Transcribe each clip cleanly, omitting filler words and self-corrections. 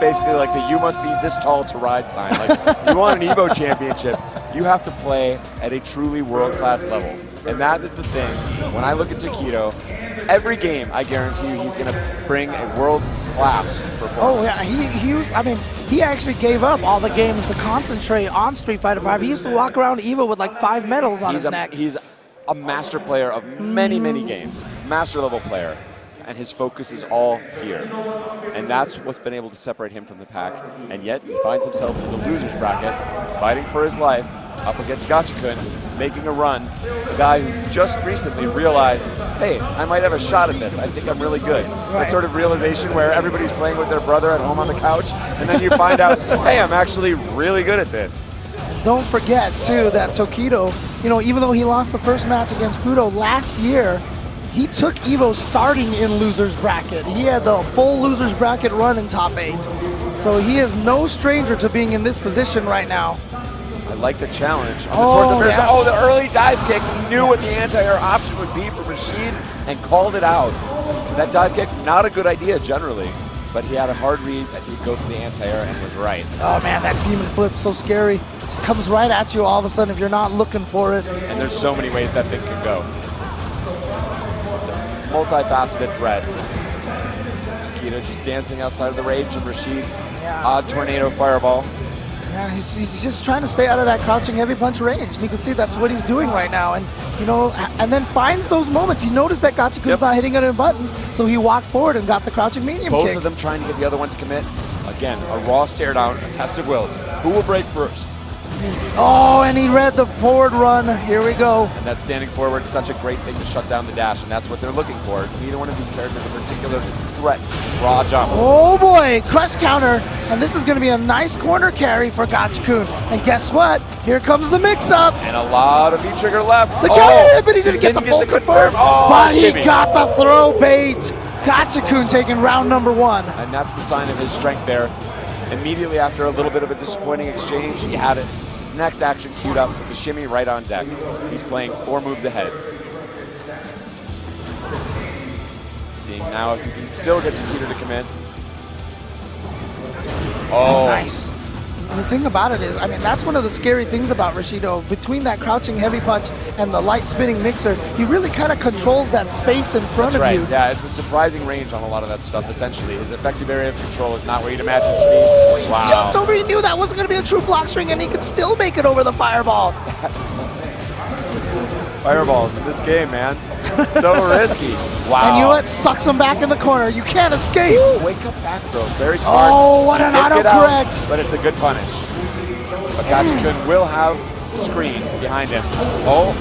Basically like the "you must be this tall to ride" sign. Like, you want an EVO championship, you have to play at a truly world-class level. And that is the thing. When I look at Tokido, every game, I guarantee you, he's going to bring a world-class performance. Oh yeah, I mean, he actually gave up all the games to concentrate on Street Fighter V. He used to walk around EVO with like 5 medals on his neck. He's a master player of many, many games, master-level player. And his focus is all here. And that's what's been able to separate him from the pack. And yet he finds himself in the loser's bracket, fighting for his life, up against Gachikun, making a run. A guy who just recently realized, hey, I might have a shot at this. I think I'm really good. Right. That sort of realization where everybody's playing with their brother at home on the couch, and then you find out, hey, I'm actually really good at this. Don't forget, too, that Tokido, you know, even though he lost the first match against Fudo last year, he took EVO starting in loser's bracket. He had the full loser's bracket run in top 8. So he is no stranger to being in this position right now. I like the challenge. Oh, the early dive kick. He knew what the anti-air option would be for Rashid and called it out. That dive kick, not a good idea generally, but he had a hard read that he would go for the anti-air and was right. Oh man, that demon flip, so scary. Just comes right at you all of a sudden if you're not looking for it. And there's so many ways that thing can go. Multifaceted threat. Tokido just dancing outside of the range of Rashid's odd tornado fireball. Yeah, he's just trying to stay out of that crouching heavy punch range. And you can see that's what he's doing right now. And, you know, and then finds those moments. He noticed that Gachikun's not hitting any buttons, so he walked forward and got the crouching medium kick. Both of them trying to get the other one to commit. Again, a raw stare down, a test of wills. Who will break first? Oh, and he read the forward run. Here we go. And that standing forward is such a great thing to shut down the dash, and that's what they're looking for. Neither one of these characters a particular threat, just raw jump. Oh boy, crush counter. And this is going to be a nice corner carry for Gachikun. And guess what? Here comes the mix-ups. And a lot of V-trigger left. The counter, but he didn't get the full confirm. But he got the throw bait. Gachikun taking round number 1. And that's the sign of his strength there. Immediately after a little bit of a disappointing exchange, he had it. His next action queued up with the shimmy right on deck. He's playing 4 moves ahead. Seeing now if he can still get Tokido to commit. Oh, nice. And the thing about it is, I mean, that's one of the scary things about Rashido. Between that crouching heavy punch and the light spinning mixer, he really kind of controls that space in front of you. Yeah, it's a surprising range on a lot of that stuff, essentially. His effective area of control is not what you'd imagine it to be. Wow. He jumped over, he knew that wasn't going to be a true block string, and he could still make it over the fireball. That's fireballs in this game, man. So risky. Wow. And you know what? Sucks him back in the corner. You can't escape. Ooh, wake up back throw. Very smart. Oh, what an autocorrect. But it's a good punish. But Gachikun will have the screen behind him. Oh.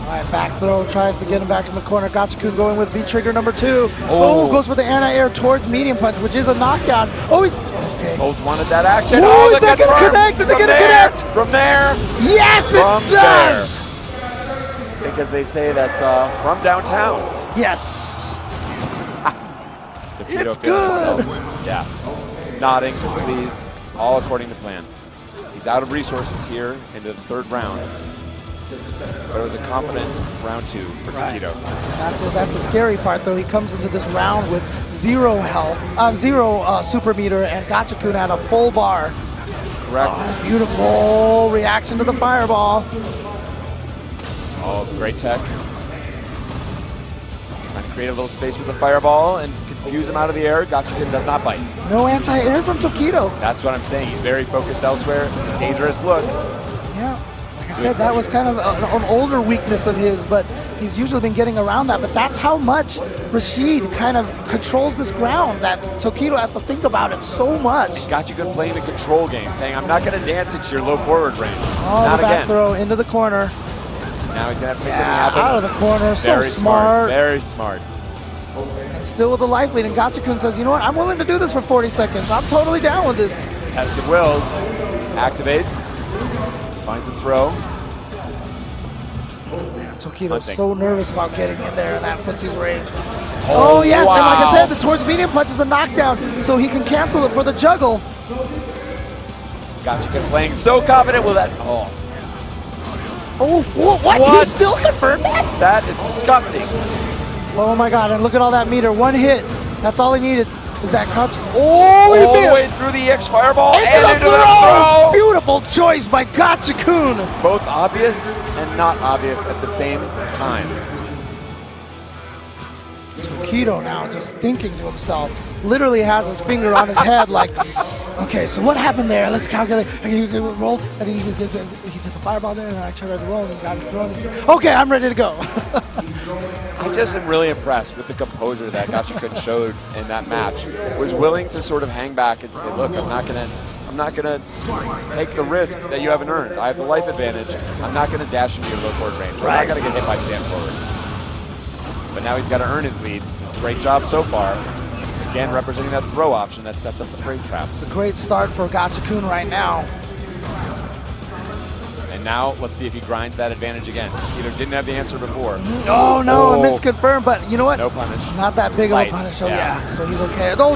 All right, back throw. Tries to get him back in the corner. Gachikun going with V-trigger number 2. Oh, goes for the anti-air towards medium punch, which is a knockdown. Oh, he's... Okay. Both wanted that action. Oh, is that going to connect? Is it going to connect? From there. Yes, it does. Because they say that's from downtown. Yes. Tokido it's good. Yeah. Nodding, pleased, all according to plan. He's out of resources here into the 3rd round. But it was a competent round 2 for Tokido. That's a scary part, though. He comes into this round with 0 health, 0 super meter, and Gachikun at a full bar. Correct. Oh, beautiful reaction to the fireball. Oh, great tech. Trying to create a little space with the fireball and confuse him out of the air. Gachikun does not bite. No anti-air from Tokido. That's what I'm saying. He's very focused elsewhere. It's a dangerous look. Yeah. Like I said, that was kind of an older weakness of his, but he's usually been getting around that. But that's how much Rashid kind of controls this ground, that Tokido has to think about it so much. Gachikun playing the control game, saying, I'm not going to dance into your low forward range. Oh, not the back again. Throw into the corner. Now he's going to have to make something happen. Out of the corner, so smart. Very smart. And still with the life lead, and Gachikun says, you know what, I'm willing to do this for 40 seconds. I'm totally down with this. Test of wills. Activates. Finds a throw. Tokido's so nervous about getting in there in that footsie's range. Oh yes, wow. And like I said, the towards medium punch is a knockdown, so he can cancel it for the juggle. Gachikun playing so confident with that. Oh, what? He still confirmed that? That is disgusting. Oh my God, and look at all that meter. 1 hit. That's all he needed. Is that cut? All the way through the EX Fireball and into the throw! Beautiful choice by Gachikun. Both obvious and not obvious at the same time. Tokido now just thinking to himself, literally has his finger on his head like, okay, so what happened there? Let's calculate. Okay, you did a roll, and then he did the fireball there, and then I tried to roll, and he got it thrown. Okay, I'm ready to go. I just am really impressed with the composure that Gachikun showed in that match. Was willing to sort of hang back and say, look, I'm not gonna take the risk that you haven't earned. I have the life advantage. I'm not gonna dash into your low forward range. I'm not gonna get hit by stand forward. But now he's got to earn his lead. Great job so far. Again, representing that throw option that sets up the frame trap. It's a great start for Gachikun right now. And now, let's see if he grinds that advantage again. Tokido didn't have the answer before. Oh, no, a misconfirmed, but you know what? No punish. Not that big Light. of a punish, so yeah, so he's okay. Oh,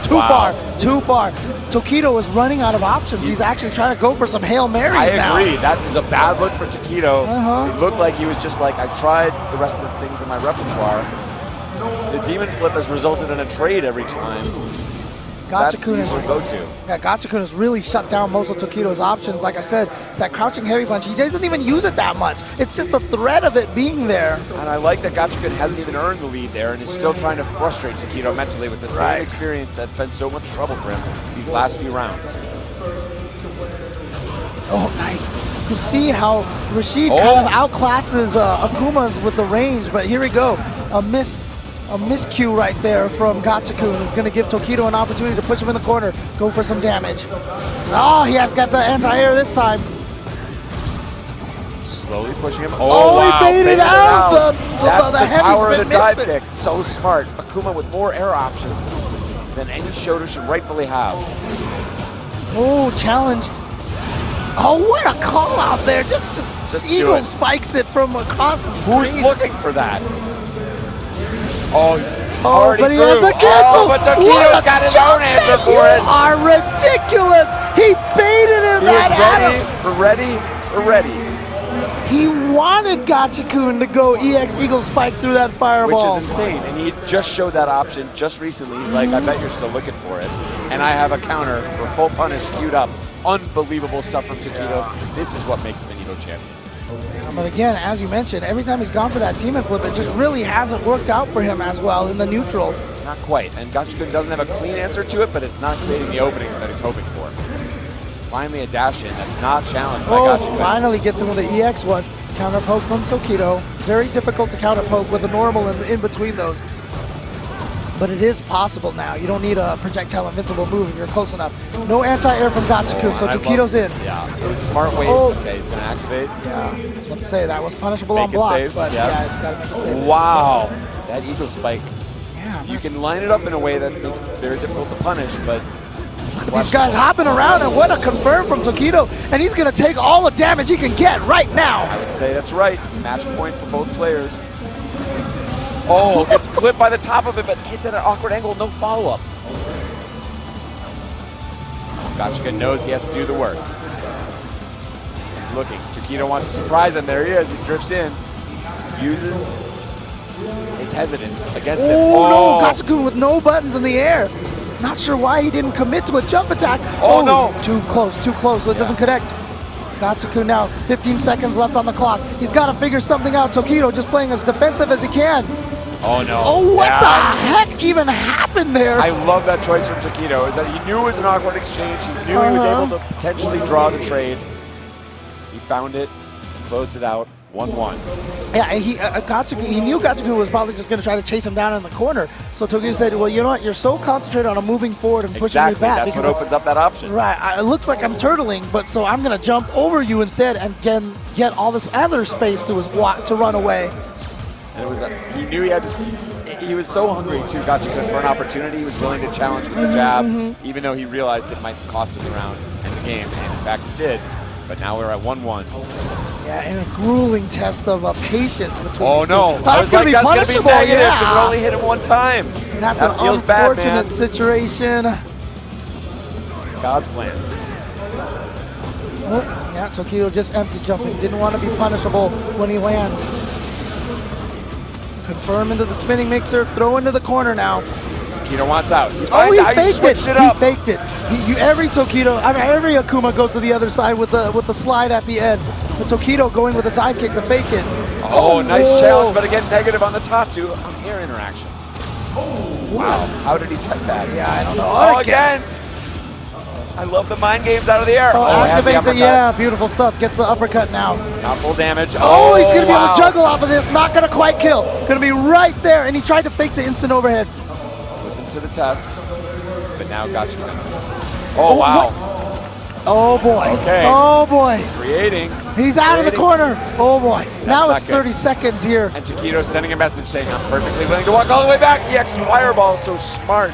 too far. Tokido is running out of options. He's actually trying to go for some Hail Marys now. I agree. That was a bad look for Tokido. It looked like he was just like, I tried the rest of the things in my repertoire. The Demon Flip has resulted in a trade every time. Gachikun is go-to. Yeah, Gachikun has really shut down most of Tokido's options. Like I said, it's that crouching heavy punch. He doesn't even use it that much. It's just the threat of it being there. And I like that Gachikun hasn't even earned the lead there and is still trying to frustrate Tokido mentally with the same experience that's been so much trouble for him these last few rounds. Oh, nice. You can see how Rashid kind of outclasses Akuma's with the range, but here we go. A miscue right there from Gachikun is going to give Tokido an opportunity to push him in the corner, go for some damage. Oh, he has got the anti-air this time. Slowly pushing him. Oh, wow. He baited out the heavy power of spin the dive mixer. kick. So smart. Akuma with more air options than any shoulder should rightfully have. Oh, challenged. Oh, what a call out there. Just Eagle spikes it from across the screen. Who's looking for that? Oh, he's already but he through. has the cancel. Oh, but Tokido's got his own answer for it. You are ridiculous. He baited him Ready. He wanted Gachikun to go EX Eagle Spike through that fireball. Which is insane. And he just showed that option just recently. He's like, I bet you're still looking for it. And I have a counter for full punish queued up. Unbelievable stuff from Tokido. This is what makes him an EVO champion. But again, as you mentioned, every time he's gone for that demon flip, it just really hasn't worked out for him as well in the neutral. Not quite. And Gachikun doesn't have a clean answer to it, but it's not creating the openings that he's hoping for. Finally a dash in that's not challenged by Gachikun. Finally gets him with the EX one. Counter poke from Tokido. Very difficult to counter poke with a normal in between those. But it is possible now. You don't need a projectile invincible move if you're close enough. No anti-air from Gachikun, so Tokido's in. Yeah, it was smart wave. Okay, he's going to activate. Yeah, I was about to say, that was punishable make on block, save. but yeah, he's got to make it safe. Wow, that Eagle Spike. Yeah, you can line it up in a way that makes it very difficult to punish, but... These guys hopping around, and what a confirm from Tokido, and he's going to take all the damage he can get right now. I would say that's right. It's match point for both players. Oh, gets clipped by the top of it, but hits at an awkward angle, no follow-up. Gachikun knows he has to do the work. He's looking. Tokido wants to surprise him. There he is. He drifts in. Uses his hesitance against him. Oh, no, Gachikun with no buttons in the air. Not sure why he didn't commit to a jump attack. Oh no. Too close, so it doesn't connect. Gachikun now, 15 seconds left on the clock. He's got to figure something out. Tokido just playing as defensive as he can. Oh no. Oh, what the heck even happened there? I love that choice from Tokido, is that he knew it was an awkward exchange. He knew he was able to potentially draw the trade. He found it, closed it out, 1-1. Yeah, he knew Gachikun was probably just going to try to chase him down in the corner. So Tokido said, well, you know what? You're so concentrated on moving forward and pushing me back. That's what opens up that option. Right. It looks like I'm turtling, but so I'm going to jump over you instead and get all this other space to run away. And it was he knew he was so hungry too, Gachikun, for an opportunity. He was willing to challenge with the jab, even though he realized it might cost him the round and the game, and in fact it did. But now we're at 1-1. Yeah, and a grueling test of patience between these two. That's going to be punishable, negative because it only hit him one time. That's an unfortunate situation. God's plan. Oh, yeah, Tokido just empty jumping. Didn't want to be punishable when he lands. Confirm into the spinning mixer, throw into the corner now. Tokido wants out. He Oh, he finds out. faked it. Switched it He up. faked it. Every Tokido, I mean, every Akuma goes to the other side with the slide at the end. But Tokido going with a dive kick to fake it. Oh, nice whoa. challenge, but again, negative on the Tatsu on air interaction. Wow, how did he check that? Yeah, I don't know. Oh, again. I love the mind games out of the air. Oh, have the activates it. uppercut. Yeah, beautiful stuff. Gets the uppercut now. Not full damage. Oh, he's going to be able wow. to juggle off of this. Not going to quite kill. Going to be right there. And he tried to fake the instant overhead. Puts him to the test. But now Gachikun. Oh, wow. What? Oh, boy. Okay. Oh, boy. Creating. He's out of the corner. Oh, boy. Now not it's good. 30 seconds here. And Tokido sending a message saying, I'm perfectly willing to walk all the way back. EX Fireball, so smart.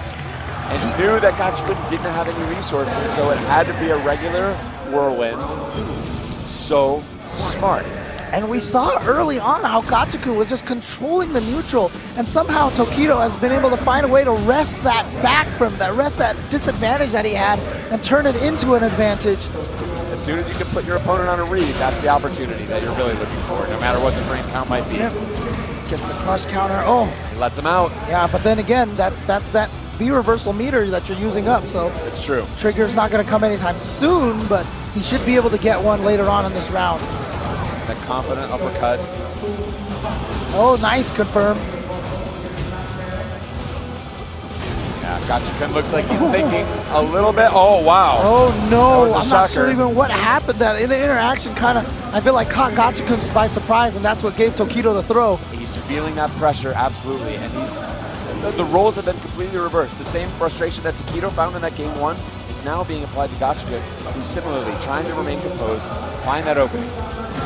And he knew that Gachikun didn't have any resources, so it had to be a regular whirlwind. So smart. And we saw early on how Gachikun was just controlling the neutral, and somehow Tokido has been able to find a way to wrest that back from that, wrest that disadvantage that he had, and turn it into an advantage. As soon as you can put your opponent on a read, that's the opportunity that you're really looking for, no matter what the frame count might be. Yep. Gets the crush counter. Oh, He lets him out. yeah, but then again, that's that V reversal meter that you're using up, so It's true. trigger's not going to come anytime soon, but he should be able to get one later on in this round. That confident uppercut. Oh, nice confirm. Yeah, Gachikun looks like he's thinking a little bit. Oh, wow. Oh no, That was a I'm not shocker. sure even what happened. That in the interaction kind of, I feel like caught Gachikun by surprise, and that's what gave Tokido the throw. He's feeling that pressure, absolutely, and the roles have been completely reversed. The same frustration that Tokido found in that game one is now being applied to Gachikun, who's similarly trying to remain composed, find that opening.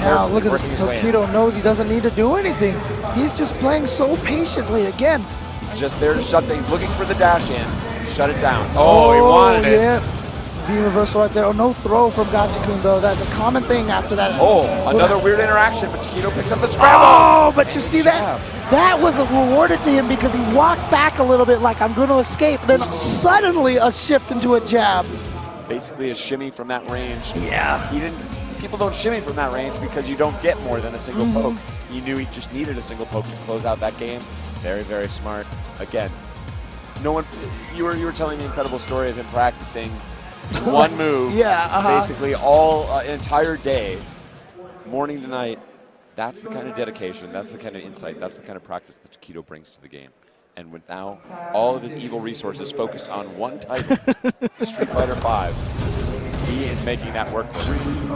Now look at this, Working his way in. Tokido knows he doesn't need to do anything. He's just playing so patiently again. He's just there to shut down. He's looking for the dash in, shut it down. Oh, he wanted it. Yeah. V reversal right there. Oh, no throw from Gachikun though. That's a common thing after that. Oh, another weird interaction, but Tokido picks up the scramble. Oh, but you see Good that? job. That was rewarded to him because he walked back a little bit like I'm going to escape. Then suddenly a shift into a jab. Basically a shimmy from that range. Yeah. He didn't. People don't shimmy from that range because you don't get more than a single poke. He knew he just needed a single poke to close out that game. Very, very smart. Again, no one. You were telling me an incredible story of him practicing one move. Yeah, Basically all entire day, morning to night. That's the kind of dedication. That's the kind of insight. That's the kind of practice that Tokido brings to the game. And with now all of his evil resources focused on one title, Street Fighter V, he is making that work for him.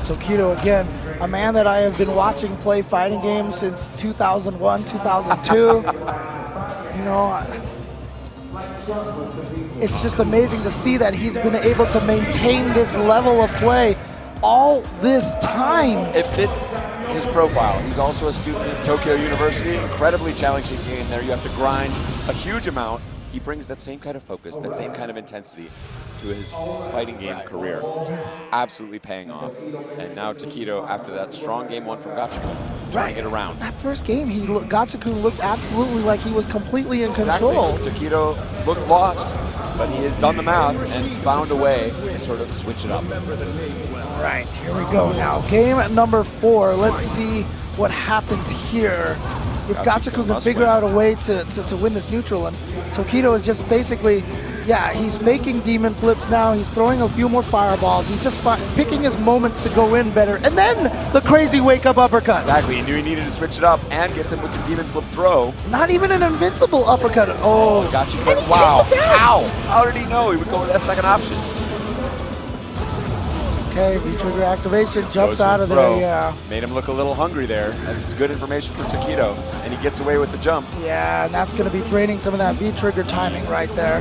Tokido again, a man that I have been watching play fighting games since 2001, 2002. You know, it's just amazing to see that he's been able to maintain this level of play all this time. It fits his profile. He's also a student at Tokyo University, incredibly challenging game there. You have to grind a huge amount. He brings that same kind of focus, that same kind of intensity to his fighting game career. Absolutely paying off. And now Tokido, after that strong game one from Gachikun, trying to get around. That first game, Gachikun looked absolutely like he was completely in control. Exactly. Tokido looked lost, but he has done the math and found a way to sort of switch it up. Right, here we go now. Game number 4. Let's see what happens here. If Gachikun can figure out a way to win this neutral, and Tokido is just basically, yeah, he's faking demon flips now. He's throwing a few more fireballs. He's just picking his moments to go in better. And then the crazy wake-up uppercut. Exactly, he knew he needed to switch it up and gets him with the demon flip throw. Not even an invincible uppercut. Oh, Gachikun, and he wow, chased him down. how? How did he know he would go with that second option? Okay, V-trigger activation, jumps Goes out for of the there, throw. yeah. Made him look a little hungry there. That's good information for Tokido, and he gets away with the jump. Yeah, and that's going to be draining some of that V-trigger timing right there.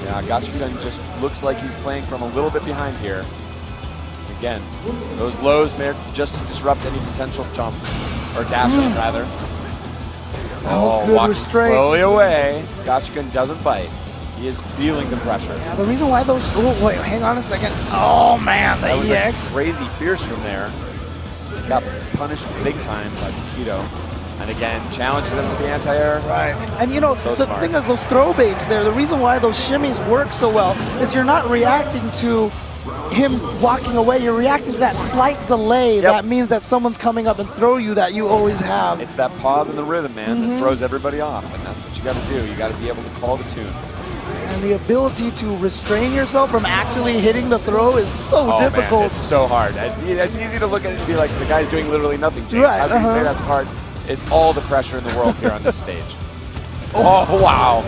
Yeah, Gachikun just looks like he's playing from a little bit behind here. Again, those lows may just to disrupt any potential jump, or dashing rather. Oh, good walking restraint. slowly away. Gachikun doesn't bite. He is feeling the pressure. Yeah, the reason why those, oh, wait, hang on a second. Oh man, That was the EX. crazy fierce from there. Got punished big time by Tokido. And again, challenges him with the anti-air. Right. And you know, So the smart. thing is those throw baits there, the reason why those shimmies work so well is you're not reacting to him walking away, you're reacting to that slight delay. Yep. That means that someone's coming up and throw you that you always have. It's that pause in the rhythm, man, that throws everybody off, and that's what you you got to do. You got to be able to call the tune. And the ability to restrain yourself from actually hitting the throw is so difficult. Man, it's so hard. It's easy to look at it and be like, the guy's doing literally nothing, James. Right, How can you say that's hard? It's all the pressure in the world here on this stage. Oh, wow.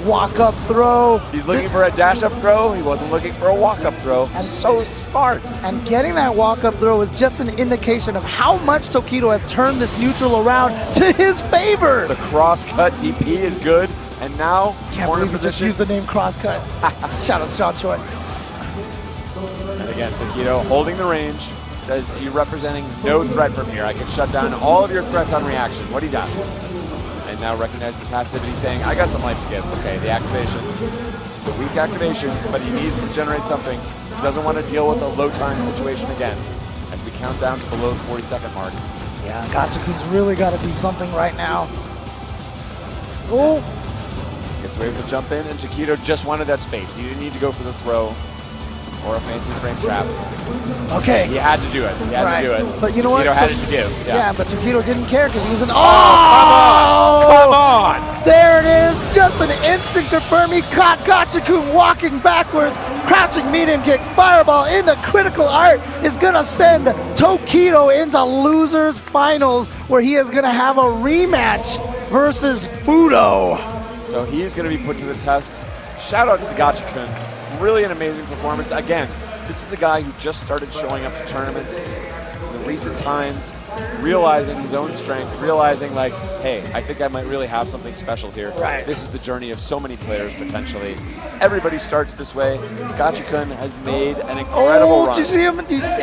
Walk-up throw. He's looking for a dash-up throw. He wasn't looking for a walk-up throw. And so smart. And getting that walk-up throw is just an indication of how much Tokido has turned this neutral around to his favor. The cross-cut DP is good. And now, Can't corner believe you just position. used the name cross-cut. Shout out to John Choi. And again, Tokido holding the range. Says, you're representing no threat from here. I can shut down all of your threats on reaction. What do you got? And now recognize the passivity, saying, I got some life to give. Okay, the activation. It's a weak activation, but he needs to generate something. He doesn't want to deal with a low time situation again. As we count down to below the 40-second mark. Yeah, Gachikun's really got to do something right now. Oh. Gets away with the jump in, and Tokido just wanted that space. He didn't need to go for the throw or a fancy frame trap. Okay. He had to do it. He had to do it. But you know what? Tokido had it to give. Yeah, but Tokido didn't care because he was in. Oh, come on! There it is. Just an instant confirm. He caught Gachikun walking backwards. Crouching medium kick. Fireball into critical art is going to send Tokido into losers finals where he is going to have a rematch versus Fudo. So he's going to be put to the test. Shout outs to Gachikun. Really an amazing performance. Again, this is a guy who just started showing up to tournaments in the recent times, realizing his own strength, realizing like, hey, I think I might really have something special here. Right. This is the journey of so many players potentially. Everybody starts this way. Gachikun has made an incredible run. Did you see him? Did you see him?